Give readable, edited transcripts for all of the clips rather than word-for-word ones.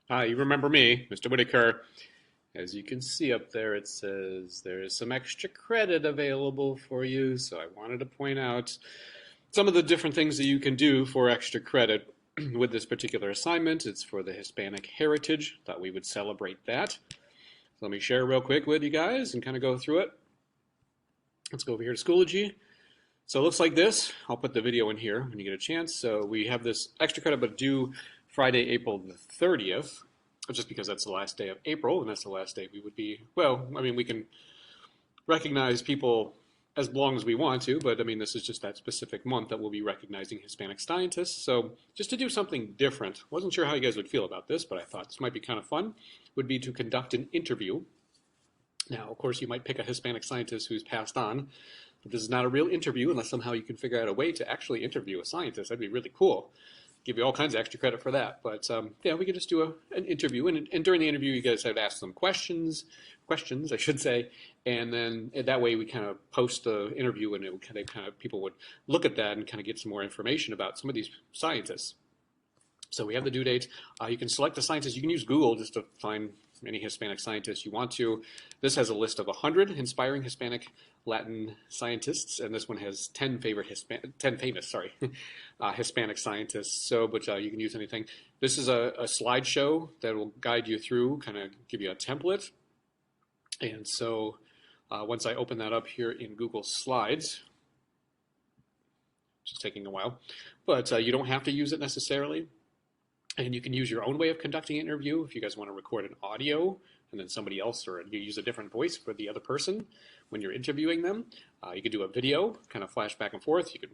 Hi, you remember me, Mr. Whitaker. As you can see up there, it says there is some extra credit available for you. So I wanted to point out some of the different things that you can do for extra credit with this particular assignment. It's for the Hispanic heritage. Thought we would celebrate that. So let me share real quick with you guys and kind of go through it. Let's go over here to Schoology. So it looks like this. I'll put the video in here when you get a chance. So we have this extra credit, but due Friday, April the 30th, just because that's the last day of April, and that's the last day we would be, well, I mean, we can recognize people as long as we want to, but I mean, this is just that specific month that we'll be recognizing Hispanic scientists. So just to do something different, wasn't sure how you guys would feel about this, but I thought this might be kind of fun, would be to conduct an interview. Now, of course, you might pick a Hispanic scientist who's passed on, but this is not a real interview unless somehow you can figure out a way to actually interview a scientist. That'd be really cool. Give you all kinds of extra credit for that. But yeah, we could just do an interview. And during the interview, you guys have to ask some questions, I should say. And then that way we kind of post the interview and it would kind of people would look at that and kind of get some more information about some of these scientists. So we have the due date. You can select the scientist. You can use Google just to find any Hispanic scientists you want to. This has a list of 100 inspiring Hispanic Latin scientists, and this one has 10 famous Hispanic scientists. So, but you can use anything. This is a slideshow that will guide you through, kind of give you a template. And so once I open that up here in Google Slides, it's just taking a while, but you don't have to use it necessarily. And you can use your own way of conducting an interview if you guys want to record an audio and then somebody else, or you use a different voice for the other person when you're interviewing them. You could do a video, kind of flash back and forth. You could,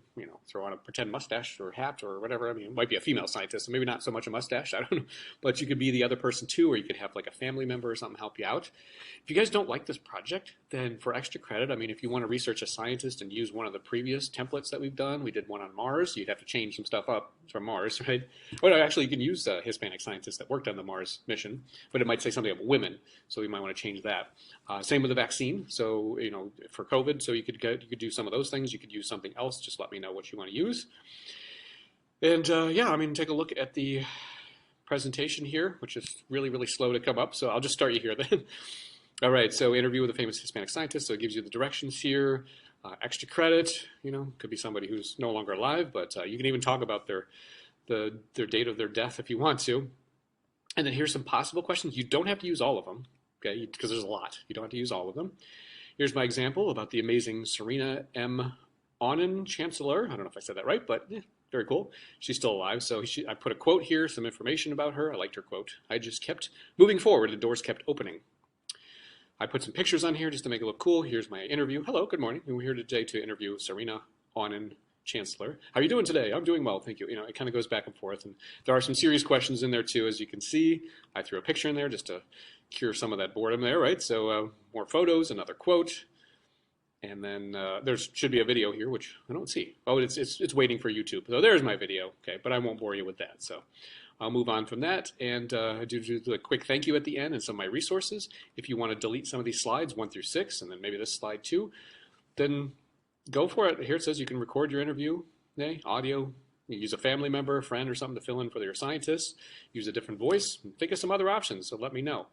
throw on a pretend mustache or hat or whatever. I mean, it might be a female scientist, so maybe not so much a mustache. I don't know. But you could be the other person too, or you could have like a family member or something help you out. If you guys don't like this project, then for extra credit, I mean, if you want to research a scientist and use one of the previous templates that we've done, we did one on Mars. You'd have to change some stuff up from Mars, right? Oh, no, actually, you can use Hispanic scientists that worked on the Mars mission, but it might say something about women, so we might want to change that. Same with the vaccine. So, for COVID, so you could do some of those things. You could use something else. Just let me know what you want to use. And yeah, I mean, take a look at the presentation here, which is really, really slow to come up. So I'll just start you here then. All right, so interview with a famous Hispanic scientist. So it gives you the directions here. Extra credit, could be somebody who's no longer alive, but you can even talk about their date of their death if you want to. And then here's some possible questions. You don't have to use all of them, okay, because there's a lot. You don't have to use all of them. Here's my example about the amazing Serena M. Aunin, Chancellor. I don't know if I said that right, but very cool. She's still alive. So I put a quote here, some information about her. I liked her quote. I just kept moving forward. The doors kept opening. I put some pictures on here just to make it look cool. Here's my interview. Hello, good morning. We're here today to interview Serena Aunin, Chancellor. How are you doing today? I'm doing well, thank you. It kind of goes back and forth. And there are some serious questions in there too, as you can see. I threw a picture in there just to cure some of that boredom there, right? So more photos, another quote. And then there should be a video here, which I don't see. Oh, it's waiting for YouTube. So there's my video, okay, but I won't bore you with that. So I'll move on from that and do a quick thank you at the end and some of my resources. If you want to delete some of these slides, 1 through 6, and then maybe this slide too, then go for it. Here it says you can record your interview, audio. You use a family member, a friend, or something to fill in for your scientists. Use a different voice. Think of some other options, so let me know.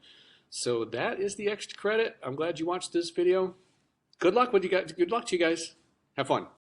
So that is the extra credit. I'm glad you watched this video. Good luck with you guys. Good luck to you guys. Have fun.